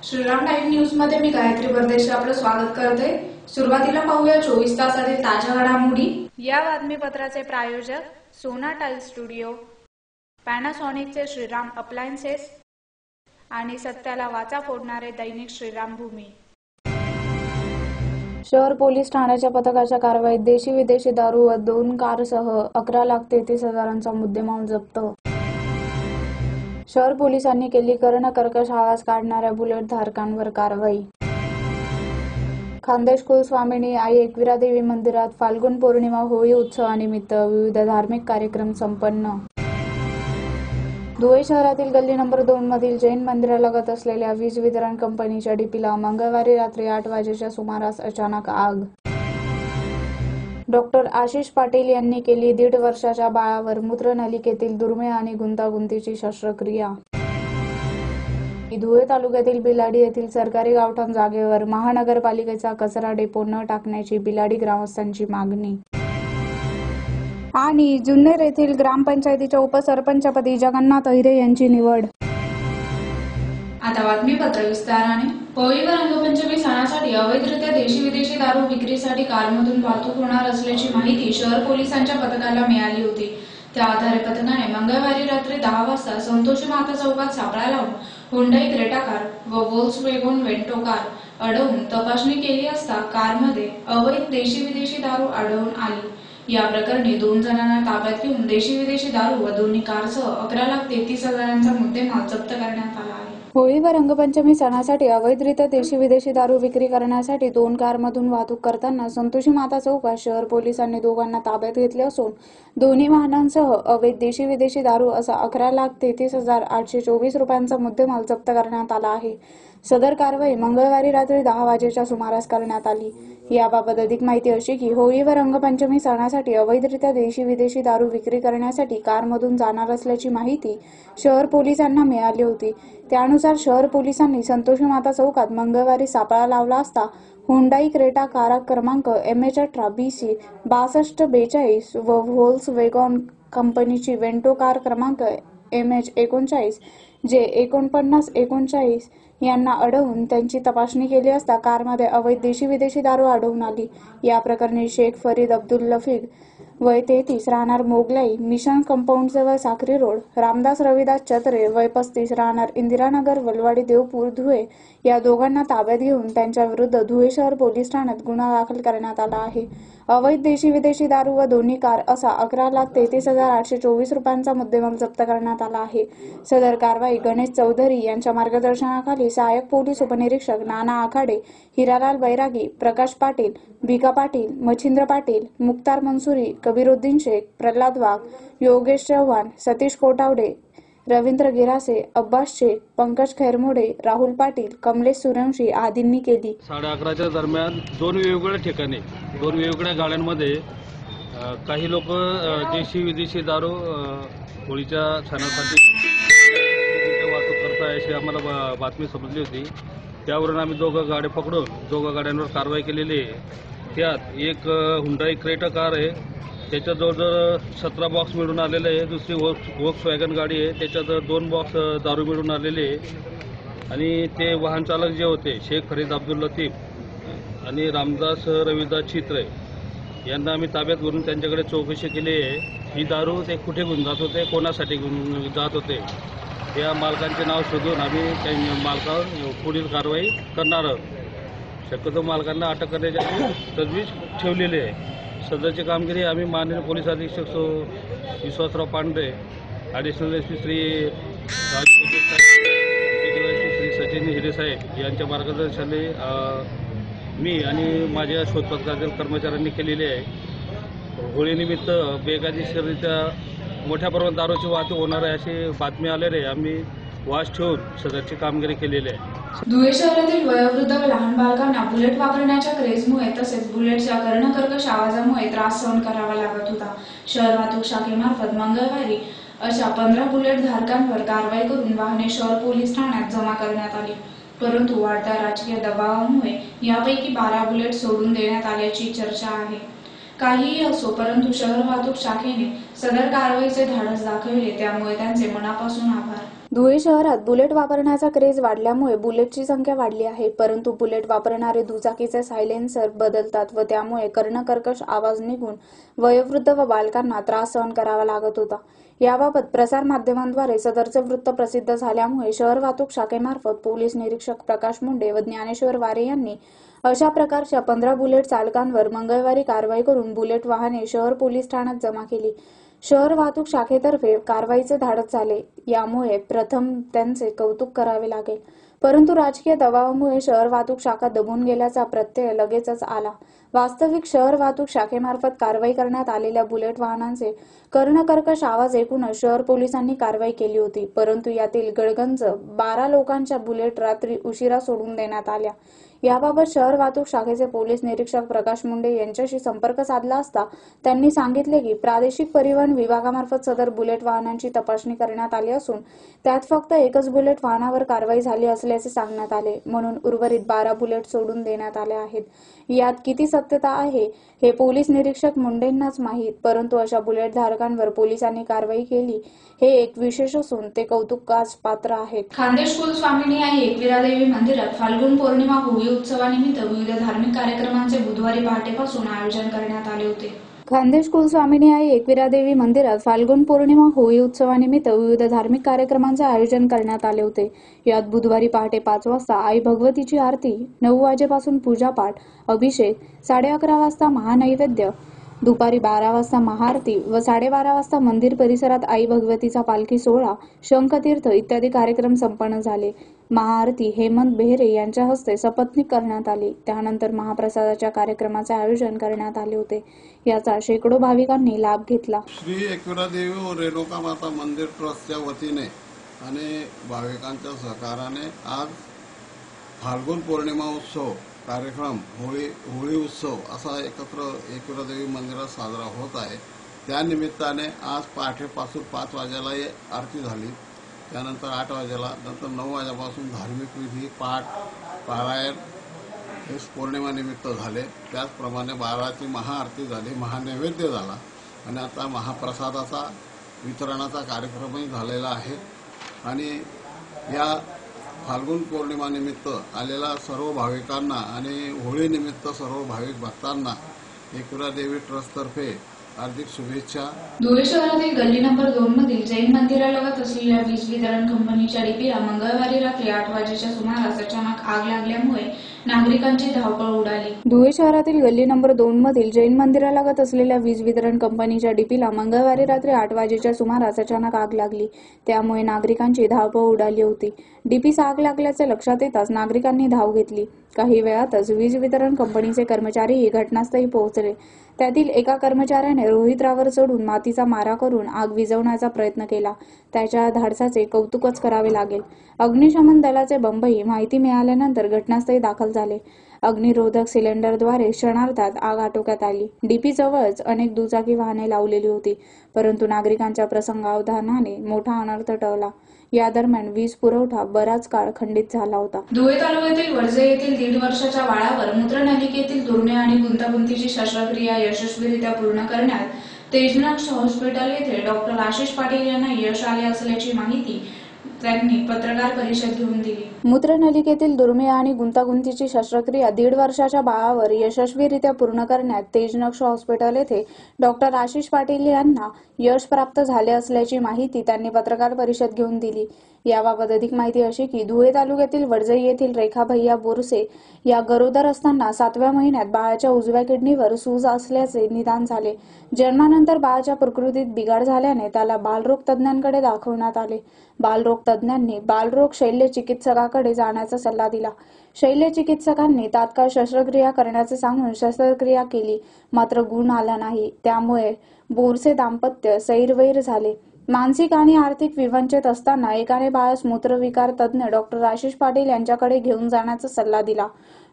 Shriram time news मध्ये मी गायत्री परदेशी आपलं स्वागत करते। सुरुवातीला पाहूया 24 तासातील ताज्या घडामोडी। या बातमीपत्राचे प्रायोजक सोना टाइल स्टुडिओ, पॅनासॉनिकचे श्रीराम अप्लायन्सेस आणि सत्याला वाचा फोडणारे दैनिक श्रीराम भूमी। शहर पोलीस ठाण्याच्या पथकाच्या कारवाईत देशी विदेशी दारू व 2 कारसह 11,33,000चा मुद्देमाल जप्त। शहर पोलिसांनी केली कर्णकर्कश आवाज काढणाऱ्या बुलेट धारकांवर कारवाई। खान्देश कुलस्वामिनी आई एकविरा देवी मंदिरात फाल्गुन पौर्णिमा होळी उत्सवानिमित्त विविध धार्मिक कार्यक्रम संपन्न। धुळे शहरातील गल्ली नंबर 2 मधील जैन मंदिरालगत असलेल्या वीज वितरण कंपनीच्या डीपीला मंगळवारी रात्री 8 वाजेच्या सुमारास अचानक आग। डॉक्टर आशिष पाटील यांनी केली 1.5 वर्षाच्या बाळावर मूत्रनलिकेतील दुर्मिळ आणि गुंतागुंतीची शस्त्रक्रिया। धुळे तालुक्यातील बिलाडी येथील सरकारी गावठाण जागेवर महानगरपालिकेचा कचरा डेपो न टाकण्याची बिलाडी ग्रामस्थांची मागणी। आणि जुन्नर येथील ग्रामपंचायतीच्या उपसरपंचपदी जगन्नाथ अहिरे यांची निवड। आता बातमीपत्र विस्ताराने। होळी व रंगपंचमी सणासाठी अवैधरित्या देशी विदेशी दारू विक्रीसाठी कारमधून वाहतूक होणार असल्याची माहिती शहर पोलिसांच्या पथकाला मिळाली होती। त्या आधारे पथकाने मंगळवारी रात्री 10 वाजता संतोषी माता चौकात सापळा लावून हुंडाई क्रेटा कार व व्होल्क्सवॅगन वेंटो कार अडवून तपासणी केली असता कारमध्ये अवैध देशी विदेशी दारू आढळून आली। या प्रकरणी 2 जणांना ताब्यात घेऊन देशी विदेशी दारू व दोन्ही कारसह 11,33,000चा मुद्देमाल जप्त करण्यात आला आहे। होळी व रंगपंचमी सणासाठी अवैधरित्या देशी विदेशी दारू विक्री करण्यासाठी 2 कारमधून वाहतूक करताना संतोषी माता चौकात शहर पोलिसांनी दोघांना ताब्यात घेतले असून दोन्ही वाहनांसह अवैध देशी विदेशी दारू असा 11,33,824 रुपयांचा मुद्देमाल जप्त करण्यात आला आहे। सदर कारवाई मंगळवारी रात्री 10 वाजेच्या सुमारास करण्यात आली। याबाबत अधिक माहिती अशी की होळी व रंगपंचमी सणासाठी अवैधरित्या देशी विदेशी दारू विक्री करण्यासाठी कारमधून जाणार असल्याची माहिती शहर पोलिसांना मिळाली होती। त्यानुसार शहर पोलिसांनी संतोषी माता चौकात मंगळवारी सापळा लावला असता हुंडाई क्रेटा कार क्रमांक MH18 BC 6242 व व्होल्क्सवॅगन कंपनीची वेंटो कार क्रमांक MH39 J 4939 यांना अडवून त्यांची तपासणी केली असता कारमध्ये अवैध देशी विदेशी दारू आढळून आली। या प्रकरणी शेख फरीद अब्दुल लफीद वय 33 राहणार मोगलाई मिशन कंपाऊंड जवळ साखरी रोड, रामदास रविदास चत्रे वय 35 राहणार इंदिरानगर वलवाडी देवपूर धुळे या दोघांना ताब्यात घेऊन त्यांच्या विरुद्ध धुळे शहर पोलीस ठाण्यात गुन्हा दाखल करण्यात आला आहे। अवैध देशी विदेशी दारू व दोन्ही कार असा 11,33,824 रुपयांचा मुद्देमाल जप्त करण्यात आला आहे। सदर कारवाई गणेश चौधरी यांच्या मार्गदर्शनाखाली सहाय्यक पोलीस उपनिरीक्षक नाना आखाडे, हिरालाल बैरागी, प्रकाश पाटील, भिका पाटील, मच्छिंद्र पाटील, मुक्तार मंसुरी, कबीरुद्दीन शेख, प्रल्हाद वाघ, योगेश चव्हाण, सतीश कोटावडे, रवींद्र गिरासे, अब्बास शेख, पंकज खैरमोडे, राहुल पाटील, कमलेश सूर्यवंशी आदींनी केली। 11:30च्या दरम्यान 2 वेगवेगळ्या ठिकाणी 2 वेगवेगळ्या गाड्यांमध्ये काही लोक देशी विदेशी दारू होळीच्या सणासाठी वाहतूक करताय अशी आम्हाला बातमी समजली होती। त्यावरून आम्ही 2 गाड्या पकडून 2 गाड्यांवर कारवाई केलेली आहे। त्यात एक हुंडाई क्रेटा कार आहे, त्याच्यात जवळजवळ 17 बॉक्स मिळून आलेले आहे। दुसरी व्होल्क्सवॅगन गाडी आहे, त्याच्यात 2 बॉक्स दारू मिळून आलेले आहे। आणि ते वाहन चालक जे होते शेख फरीद अब्दुल लतीफ आणि रामदास रविदास चित्रे यांना आम्ही ताब्यात घेऊन त्यांच्याकडे चौकशी केली आहे। ही दारू ते कुठे घेऊन जात होते, कोणासाठी घेऊन जात होते या मालकांचे नाव शोधून आम्ही त्या मालकावर पुढील कारवाई करणार आहोत। शक्यतो मालकांना अटक करण्याची तजवीज ठेवलेली आहे। सदरची कामगिरी आम्ही माननीय पोलीस अधीक्षक विश्वासराव पांढरे, ॲडिशनल एसपी श्री राजू श्री सचिन हिरे साहेब यांच्या मार्गदर्शनाने मी आणि माझ्या शोधपथकातील कर्मचाऱ्यांनी केलेली आहे। होळीनिमित्त बेकायदेशीररित्या मोठ्या प्रमाणात दारूची वाहतूक होणार आहे अशी बातमी आल्याने आम्ही वास ठेवून सदरची कामगिरी केलेली आहे। धुळे शहरातील वयोवृद्ध व लहान बालकांना बुलेट वापरण्याच्या क्रेजमुळे तसेच बुलेटच्या कर्णकर्कश आवाजामुळे त्रास सहन करावा लागत होता। शहर वाहतूक शाखेमार्फत मंगळवारी अशा 15 बुलेट धारकांवर कारवाई करून वाहने शहर पोलीस ठाण्यात जमा करण्यात आली। परंतु वाढत्या राजकीय दबावामुळे यापैकी 12 बुलेट सोडून देण्यात आल्याची चर्चा आहे। काहीही असो, परंतु शहर वाहतूक शाखेने सदर कारवाईचे धाडस दाखविले, त्यामुळे त्यांचे मनापासून आभार। धुळे शहरात बुलेट वापरण्याचा क्रेज वाढल्यामुळे बुलेटची संख्या वाढली आहे, परंतु बुलेट वापरणारे दुचाकीचे सायलेन्सर बदलतात व त्यामुळे कर्णकर्कश आवाज निघून वयोवृद्ध व बालकांना त्रास सहन करावा लागत होता। याबाबत प्रसार माध्यमांद्वारे सदरचे वृत्त प्रसिद्ध झाल्यामुळे शहर वाहतूक शाखेमार्फत पोलीस निरीक्षक प्रकाश मुंडे व ज्ञानेश्वर वारे यांनी अशा प्रकारच्या 15 बुलेट चालकांवर मंगळवारी कारवाई करून बुलेट वाहने शहर पोलीस ठाण्यात जमा केली। शहर वाहतूक शाखेतर्फे कारवाईचे धाडस झाले, यामुळे प्रथम त्यांचे कौतुक करावे लागेल। परंतु राजकीय दबावामुळे शहर वाहतूक शाखा दबून गेल्याचा प्रत्यय लगेचच आला। वास्तविक शहर वाहतूक शाखेमार्फत कारवाई करण्यात आलेल्या बुलेट वाहनांचे कर्णकर्कश आवाज ऐकूनच शहर पोलिसांनी कारवाई केली होती, परंतु यातील गडगंज 12 लोकांच्या बुलेट रात्री उशिरा सोडून देण्यात आल्या। याबाबत शहर वाहतूक शाखेचे पोलीस निरीक्षक प्रकाश मुंडे यांच्याशी संपर्क साधला असता त्यांनी सांगितले की प्रादेशिक परिवहन विभागामार्फत सदर बुलेट वाहनांची तपासणी करण्यात आली असून त्यात फक्त एकच बुलेट वाहनावर कारवाई झाली असल्याचे सांगण्यात आले, म्हणून उर्वरित 12 बुलेट सोडून देण्यात आले आहेत। यात किती सत्यता आहे हे पोलीस निरीक्षक मुंडेंनाच माहीत, परंतु अशा बुलेट धारकांवर पोलिसांनी कारवाई केली हे एक विशेष असून ते कौतुकास पात्र आहेत। खानदेश कुलस्वामिनी आई एकविरा देवी मंदिरात फाल्गुन पौर्णिमा होळी उत्सवानिमित्त विविध धार्मिक कार्यक्रमांचे बुधवारी पहाटेपासून आयोजन करण्यात आले होते। खानदेश कुलस्वामिनी आई एकविरा देवी मंदिरात फाल्गुन पौर्णिमा होळी उत्सवानिमित्त विविध धार्मिक कार्यक्रमांचे आयोजन करण्यात आले होते। यात बुधवारी पहाटे 5 वाजता आई भगवतीची आरती, 9 वाजेपासून पूजापाठ, अभिषेक, 11:30 वाजता महानैवेद्य, दुपारी 12 वाजता महाआरती व 12:30 वाजता मंदिर परिसरात आई भगवतीचा पालखी सोहळा, शंखतीर्थ इत्यादी कार्यक्रम संपन्न झाले। महाआरती हेमंत बेहरे यांच्या हस्ते सपत्नीक करण्यात आली। त्यानंतर महाप्रसादाच्या कार्यक्रमाचे आयोजन करण्यात आले होते। याचा शेकडो भाविकांनी लाभ घेतला। श्री एकविरा देवी व रेणुका माता मंदिर ट्रस्टच्या वतीने आणि भाविकांच्या सहकार्याने आज फाल्गुन पौर्णिमा उत्सव कार्यक्रम होळी उत्सव असा एकत्र एकविरा देवी मंदिरात साजरा होत आहे। त्यानिमित्ताने आज पहाटेपासून 5 वाजेला आरती झाली, त्यानंतर 8 वाजेला, नंतर 9 वाजेपासून धार्मिक विधी, पाठ, पारायण हे पौर्णिमानिमित्त झाले। त्याचप्रमाणे 12ची महाआरती झाली, महानैवेद्य झाला आणि आता महाप्रसादाचा वितरणाचा कार्यक्रमही झालेला आहे। आणि या फाल्गुन पौर्णिमानिमित्त आलेल्या सर्व भाविकांना आणि होळीनिमित्त सर्व भाविक भक्तांना एकविरा देवी ट्रस्टतर्फे हार्दिक शुभेच्छा। धुळे शहरातील गल्ली नंबर 2 मधील जैन मंदिरालगत असलेल्या वीज वितरण कंपनीच्या डीपीला मंगळवारी रात्री 8 वाजेच्या सुमारास अचानक आग लागल्यामुळे नागरिकांची धावपळ उडाली। धुळे शहरातील गल्ली नंबर 2 मधील जैन मंदिरालगत असलेल्या वीज वितरण कंपनीच्या डीपीला मंगळवारी रात्री 8 वाजेच्या सुमारास अचानक आग लागली, त्यामुळे नागरिकांची धावपळ उडाली होती। डीपीस आग लागल्याचे लक्षात येताच नागरिकांनी धाव घेतली। काही वेळातच वीज वितरण कंपनीचे कर्मचारीही घटनास्थळी पोहोचले। त्यातील एका कर्मचाऱ्याने रोहित्रावर चढून मातीचा मारा करून आग विझवण्याचा प्रयत्न केला। त्याच्या धाडसाचे कौतुकच करावे लागेल। अग्निशमन दलाचे बंबही माहिती मिळाल्यानंतर घटनास्थळी दाखल झाले। अग्निरोधक सिलेंडरद्वारे क्षणार्धात आग आटोक्यात आली। डीपी जवळच अनेक दुचाकी वाहने लावलेली होती, परंतु नागरिकांच्या प्रसंगावधानाने मोठा अनर्थ टळला। या दरम्यान वीज पुरवठा बराच काळ खंडित झाला होता। धुळे तालुक्यातील वडजे येथील 1.5 वर्षाच्या बाळावर मूत्रनलिकेतील दुर्ने आणि गुंतागुंतीची शस्त्रक्रिया यशस्वीरित्या पूर्ण करण्यात तेजनक्ष हॉस्पिटल येथे डॉक्टर आशिष पाटील यांना यश आले असल्याची माहिती त्यांनी पत्रकार परिषद घेऊन दिली। मूत्रनलिकेतील दुर्मिळ आणि गुंतागुंतीची शस्त्रक्रिया 1.5 वर्षाच्या बाळावर यशस्वीरित्या पूर्ण करण्यात तेजनक्ष हॉस्पिटल येथे डॉक्टर आशिष पाटील यांना यश प्राप्त झाले असल्याची माहिती त्यांनी पत्रकार परिषद घेऊन दिली। याबाबत अधिक माहिती अशी की धुळे तालुक्यातील वडजई येथील रेखा भैया बोरसे या गरोदर असताना 7व्या महिन्यात बाळाच्या उजव्या किडनीवर सूज असल्याचे निदान झाले। जन्मानंतर बाळाच्या प्रकृतीत बिघाड झाल्याने त्याला बालरोग तज्ज्ञांकडे दाखवण्यात आले। बालरोग तज्ज्ञांनी बालरोग शल्य चिकित्सकाकडे जाण्याचा सल्ला दिला। शल्य चिकित्सकांनी तात्काळ शस्त्रक्रिया करण्याचे सांगून शस्त्रक्रिया केली, मात्र गुण आला नाही। त्यामुळे बोरसे दाम्पत्य सैरवैर झाले। मानसिक आणि आर्थिक विवंचित असताना एकाने बाळास मूत्रविकार तज्ज्ञ डॉक्टर आशिष पाटील यांच्याकडे घेऊन जाण्याचा सल्ला दिला।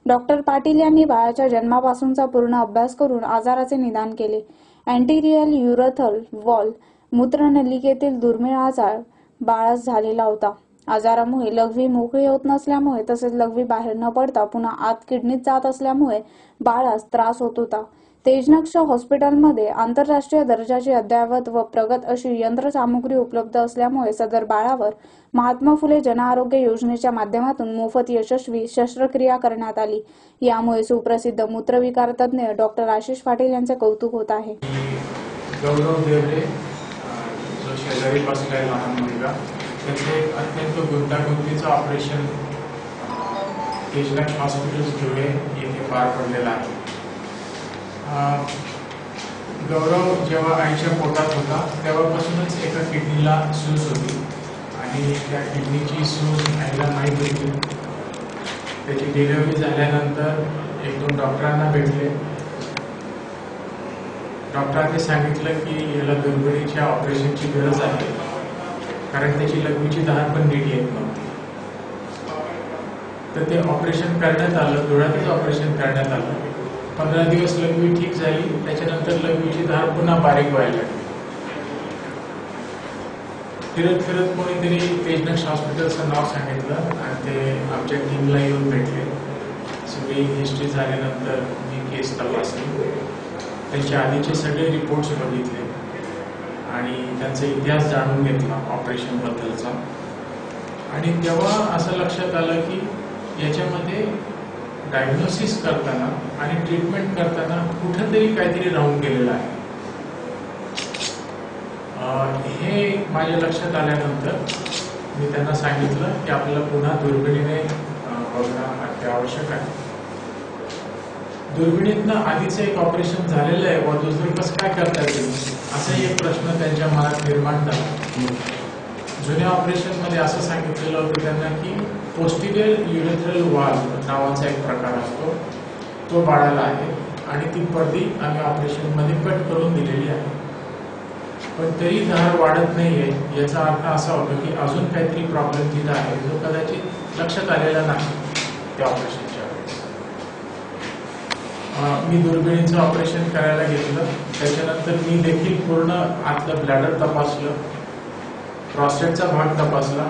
डॉक्टर पाटील यांनी बाळाच्या जन्मापासूनचा पूर्ण अभ्यास करून आजाराचे निदान केले। अँटीरियल युरेथ्रल वॉल मूत्रनलिकेतील दुर्मिळ आजार बाळास झालेला होता। आजारामुळे लघवी मोकळी होत नसल्यामुळे तसेच लघवी बाहेर न पडता पुन्हा आत किडनीत जात असल्यामुळे बाळास त्रास होत होता। तेजनक्ष हॉस्पिटलमध्ये आंतरराष्ट्रीय दर्जाची अद्ययावत व प्रगत अशी यंत्रसामुग्री उपलब्ध असल्यामुळे सदर बाळावर महात्मा फुले जनआरोग्य योजनेच्या माध्यमातून मोफत यशस्वी शस्त्रक्रिया करण्यात आली। यामुळे सुप्रसिद्ध मूत्रविकार तज्ज्ञ डॉक्टर आशिष पाटील यांचे कौतुक होत आहे। गौरव देवरे जो शेजारी बसलाय लहान मुलगा, त्याचे एक अत्यंत गुंतागुंतीचं ऑपरेशन तेजनक्ष हॉस्पिटल धुळे येथे पार पडलेलं आहे। गौरव जेव्हा आईच्या पोटात होता तेव्हापासूनच एका किडनीला सूज होती आणि त्या किडनीची सूज आईला माहीत होती। त्याची डिलिव्हरी झाल्यानंतर 1-2 डॉक्टरांना भेटले। डॉक्टरांनी सांगितलं की याला दुर्बिणीच्या ऑपरेशनची गरज आहे, कारण त्याची लघवीची धार पण नीट येत नव्हती। तर ते ऑपरेशन करण्यात आलं, डोळ्यातच ऑपरेशन करण्यात आलं। 15 दिवस लघवी ठीक झाली, त्याच्यानंतर लघवीची धार पुन्हा बारीक व्हायला लागली। फिरत फिरत कोणीतरी तेजनक्ष हॉस्पिटलचं नाव सांगितलं आणि ते आमच्या टीमला येऊन भेटले। सगळी हिस्ट्री झाल्यानंतर मी केस तपासली, त्यांचे आधीचे सगळे रिपोर्ट्स बघितले आणि त्यांचा इतिहास जाणून घेतला ऑपरेशन बद्दलचा। आणि तेव्हा असं लक्षात आलं की याच्यामध्ये डायग्नोसिस करताना आणि ट्रीटमेंट करताना कुठेतरी काहीतरी राहून गेलेलं आहे। हे माझ्या लक्षात आल्यानंतर मी त्यांना सांगितलं की आपल्याला पुन्हा दुर्बिणीने बघणं अत्यावश्यक आहे। दुर्बिणीतनं आधीचं एक ऑपरेशन झालेलं आहे व दुसरं कसं काय करता येईल असा एक प्रश्न त्यांच्या मनात निर्माण झाला। जुन्या ऑपरेशनमध्ये असं सांगितलेलं होतं त्यांना की पोस्टिरियर युरेथ्रल वाल्व नावाचा एक प्रकार असतो, तो बाळाला आहे आणि ती पडदी आम्ही ऑपरेशनमध्ये कट करून दिलेली आहे। पण तरी धार वाढत नाहीये, याचा अर्थ असा होतो की अजून काहीतरी प्रॉब्लेम तिथं आहे जो कदाचित लक्षात आलेला नाही त्या ऑपरेशनच्या वेळेस। मी दुर्बिणीचं ऑपरेशन करायला घेतलं, त्याच्यानंतर मी देखील पूर्ण आतलं ब्लॅडर तपासलं, प्रॉस्टेटचा भाग तपासला।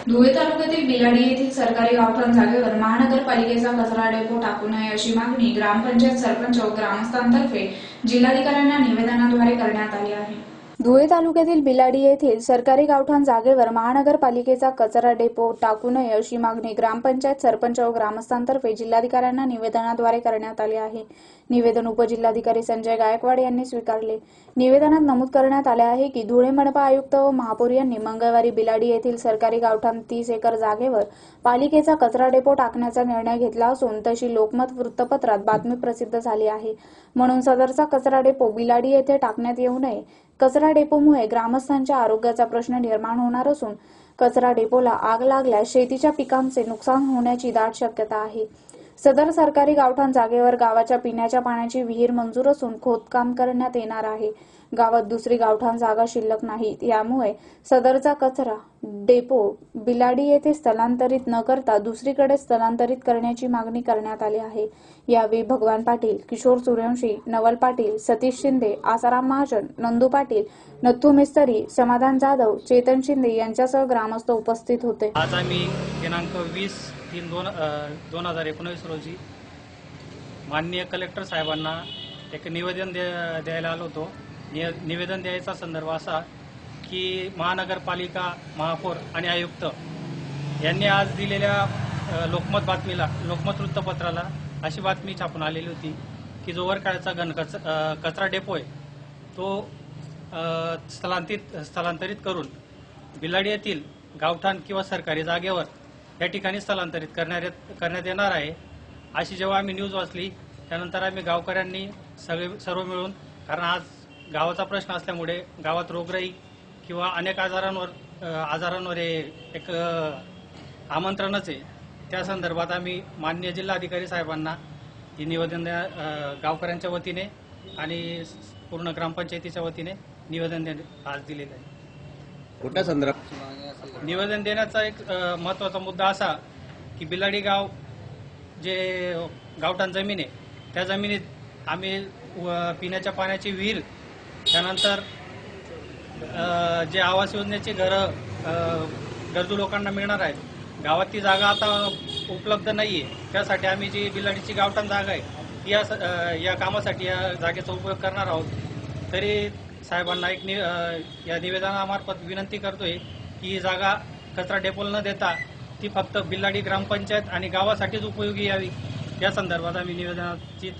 धुळे तालुक्यातील बिलाडी येथील सरकारी गावठाण जागेवर महानगरपालिकेचा कचरा डेपो टाकू नये अशी मागणी ग्रामपंचायत सरपंच व ग्रामस्थांतर्फे जिल्हाधिकाऱ्यांना निवेदनाद्वारे करण्यात आली आहे। धुळे तालुक्यातील बिलाडी येथील सरकारी गावठाण जागेवर महानगरपालिकेचा कचरा डेपो टाकू नये अशी मागणी ग्रामपंचायत सरपंच व ग्रामस्थांतर्फे जिल्हाधिकाऱ्यांना निवेदनाद्वारे करण्यात आले आहे। निवेदन उपजिल्हाधिकारी संजय गायकवाड यांनी स्वीकारले। निवेदनात नमूद करण्यात आले आहे की धुळे मनपा आयुक्त व महापौर यांनी मंगळवारी बिलाडी येथील सरकारी गावठाण 30 एकर जागेवर पालिकेचा कचरा डेपो टाकण्याचा निर्णय घेतला असून तशी लोकमत वृत्तपत्रात बातमी प्रसिद्ध झाली आहे। म्हणून सदरचा कचरा डेपो बिलाडी येथे टाकण्यात येऊ नये। कचरा डेपोमुळे ग्रामस्थांच्या आरोग्याचा प्रश्न निर्माण होणार असून कचरा डेपोला आग लागल्यास शेतीच्या पिकांचे नुकसान होण्याची दाट शक्यता आहे। सदर सरकारी गावठाण जागेवर गावाच्या पिण्याच्या पाण्याची विहीर मंजूर असून खोदकाम करण्यात येणार आहे। गावात दुसरी गावठाण जागा शिल्लक नाही, यामुळे सदरचा कचरा डेपो बिलाडी येथे स्थलांतरित न करता दुसरीकडे स्थलांतरित करण्याची मागणी करण्यात आली आहे। यावेळी भगवान पाटील, किशोर सूर्यवंशी, नवल पाटील, सतीश शिंदे, आसाराम महाजन, नंदू पाटील, नथू मिस्त्री, समाधान जाधव, चेतन शिंदे यांच्यासह ग्रामस्थ उपस्थित होते। आज आम्ही दिनांक 20/3/2019 रोजी माननीय कलेक्टर साहेबांना एक निवेदन द्यायला आलो होतो। निवेदन द्यायचा संदर्भ असा की महानगरपालिका, महापौर आणि आयुक्त यांनी आज दिलेल्या लोकमत वृत्तपत्राला अशी बातमी छापून आलेली होती की जो वरकाळ्याचा कचरा डेपो आहे तो स्थलांतरित करून बिलाडी येथील गावठाण किंवा सरकारी जागेवर या ठिकाणी स्थलांतरित करण्यात येणार आहे. अशी जेव्हा आम्ही न्यूज वाचली त्यानंतर आम्ही गावकऱ्यांनी सर्व मिळून, कारण आज गावाचा प्रश्न असल्यामुळे गावात रोगराई किंवा अनेक आजारांवर हे एक आमंत्रणच आहे. त्या संदर्भात आम्ही माननीय जिल्हाधिकारी साहेबांना ही निवेदन गावकऱ्यांच्या वतीने आणि पूर्ण ग्रामपंचायतीच्या वतीने निवेदन आज दिलेलं आहे. कुठल्या संदर्भात निवेदन देण्याचा एक महत्त्वाचा मुद्दा असा की बिलाडी गाव जे गावठाण जमीन आहे त्या जमिनीत आम्ही पिण्याच्या पाण्याची विहीर, त्यानंतर जे आवास योजनेची घरं गरजू लोकांना मिळणार आहेत, गावात ती जागा आता उपलब्ध नाही आहे. त्यासाठी आम्ही जी बिलाडीची गावठाण जागा आहे या कामासाठी या जागेचा उपयोग करणार आहोत. तरी साहेबांना या निवेदनामार्फत विनंती करतोय की ही जागा कचरा डेपोला न देता ती फक्त बिलाडी ग्रामपंचायत आणि गावासाठीच उपयोगी यावी. या संदर्भात आम्ही निवेदनाची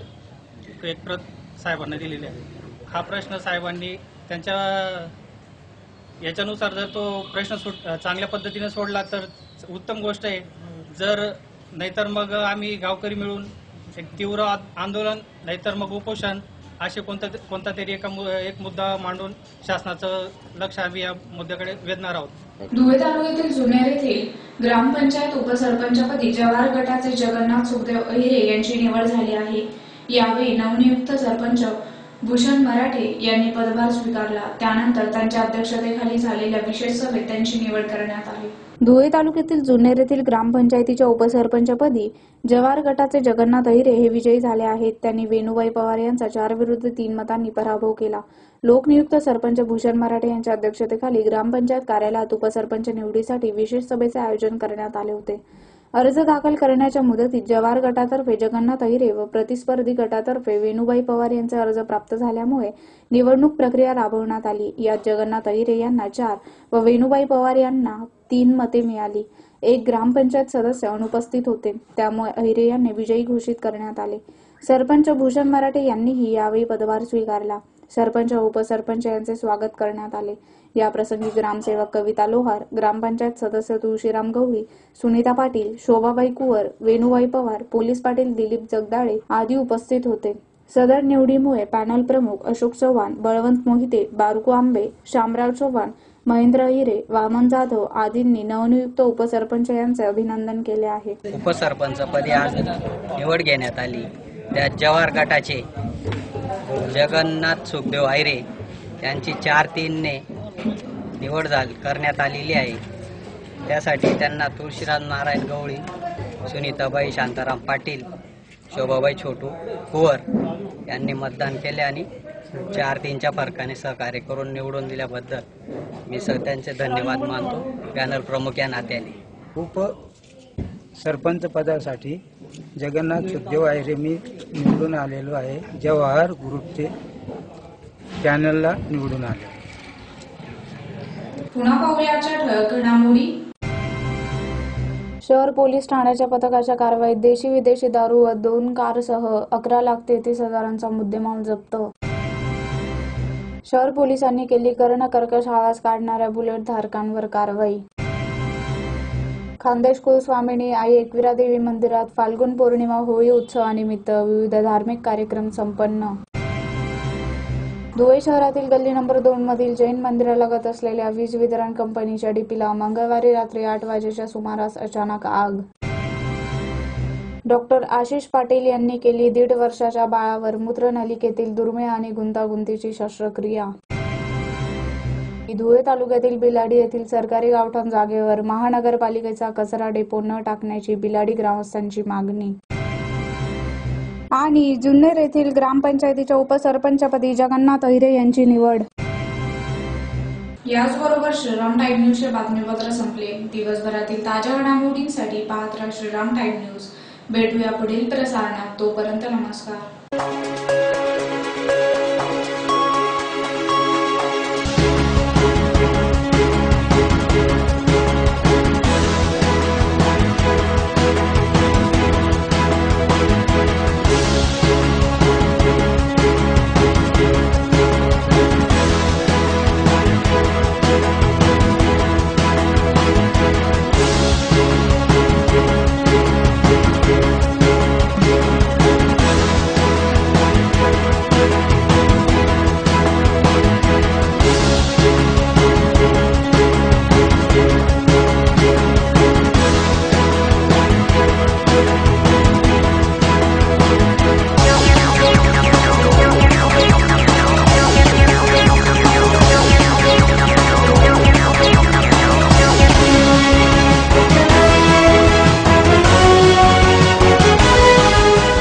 एक प्रत साहेबांना दिलेली आहे. हा प्रश्न साहेबांनी त्यांच्या याच्यानुसार जर तो प्रश्न चांगल्या पद्धतीने सोडला तर उत्तम गोष्ट आहे. जर नाहीतर मग आम्ही गावकरी मिळून एक तीव्र आंदोलन नाहीतर मग उपोषण असे कोणता तरी एक मुद्दा मांडून शासनाचं लक्ष आम्ही या मुद्द्याकडे वेधणार आहोत. धुळे तालुक्यातील जुन्नर येथील ग्रामपंचायत उपसरपंचपदी जवाहर गटाचे जगन्नाथ सुखदेव अहिरे यांची निवड झाली आहे. यावेळी नवनियुक्त सरपंच भूषण मराठे यांनी पदभार स्वीकारला. त्यानंतर त्यांच्या अध्यक्षतेखाली झालेल्या विशेष सभेत त्यांची निवड करण्यात आली. धुळे तालुक्यातील जुन्नर येथील ग्रामपंचायतीच्या उपसरपंचपदी जवाहर गटाचे जगन्नाथ अहिरे हे विजयी झाले आहेत. त्यांनी वेणुबाई पवार यांचा 4-3 मतांनी पराभव केला. लोकनियुक्त सरपंच भूषण मराठे यांच्या अध्यक्षतेखाली ग्रामपंचायत कार्यालयात उपसरपंच निवडीसाठी विशेष सभेचे आयोजन करण्यात आले होते. अर्ज दाखल करण्याच्या मुदतीत जवाहर गटातर्फे जगन्नाथ अहिरे व प्रतिस्पर्धी गटातर्फे वेणुबाई पवार यांचे अर्ज प्राप्त झाल्यामुळे निवडणूक प्रक्रिया राबवण्यात आली. यात जगन्नाथ अहिरे यांना 4 व वेणुबाई पवार यांना 3 मते मिळाली. एक ग्रामपंचायत सदस्य अनुपस्थित होते, त्यामुळे अहिरे यांनी विजयी घोषित करण्यात आले. सरपंच भूषण मराठे यांनीही यावेळी पदभार स्वीकारला. सरपंच व उपसरपंच यांचे स्वागत करण्यात आले. याप्रसंगी ग्रामसेवक कविता लोहार, ग्रामपंचायत सदस्य तुळशीराम गवळी, सुनीता पाटील, शोभाबाई कुवर, वेणुबाई पवार, पोलीस पाटील दिलीप जगदाळे आदी उपस्थित होते. सदर निवडीमुळे पॅनल प्रमुख अशोक चव्हाण, बळवंत मोहिते, बारकू आंबे, शामराव चव्हाण, महेंद्र अहिरे, वामन जाधव आदींनी नवनियुक्त उपसरपंच यांचे अभिनंदन केले आहे. उपसरपंचपदी आज निवड घेण्यात आली. त्यात जवाहर गटाचे जगन्नाथ सुखदेव अहिरे यांची 4-3 ने निवड करण्यात आलेली आहे. त्यासाठी त्यांना तुळशीराम नारायण गवळी, सुनीताबाई शांताराम पाटील, शोभाबाई छोटू कुवर यांनी मतदान केले आणि 4-3च्या फरकाने सहकार्य करून निवडून दिल्याबद्दल मी त्यांचे धन्यवाद मानतो पॅनल प्रमुख या नात्याने. उप सरपंच पदासाठी जगन्नाथ सुखदेव अहिरे मी निवडून आलेलो आहे. जवाहर ग्रुपचे पॅनलला निवडून आले. पुन्हा पाहुयाच्या ठळक घडामोडी. शहर पोलीस ठाण्याच्या पथकाच्या कारवाईत देशी विदेशी दारू व 2 कारसह 11,33,000चा मुद्देमाल जप्त. शहर पोलिसांनी केली कर्णकर्कश आवाज काढणाऱ्या बुलेट धारकांवर कारवाई. खानदेश कुलस्वामिनी आई एकविरा देवी मंदिरात फाल्गुन पौर्णिमा होळी उत्सवानिमित्त विविध धार्मिक कार्यक्रम संपन्न. धुळे शहरातील गल्ली नंबर 2 मधील जैन मंदिरालगत असलेल्या वीज वितरण कंपनीच्या डीपीला मंगळवारी रात्री 8 वाजेच्या सुमारास अचानक आग. डॉक्टर आशिष पाटील यांनी केली 1.5 वर्षाच्या बाळावर मूत्रनलिकेतील दुर्मिळ आणि गुंतागुंतीची शस्त्रक्रिया. धुळे तालुक्यातील बिलाडी येथील सरकारी गावठाण जागेवर महानगरपालिकेचा कचरा डेपो न टाकण्याची बिलाडी ग्रामस्थांची मागणी. आणि जुन्नर येथील ग्रामपंचायतीच्या उपसरपंचपदी जगन्नाथ अहिरे यांची निवड. याचबरोबर श्रीराम टाइम न्यूजचे बातमीपत्र संपले. दिवसभरातील ताज्या घडामोडींसाठी पाहत राहा श्रीराम टाइम न्यूज. भेटूया पुढील प्रसारणात. तोपर्यंत नमस्कार.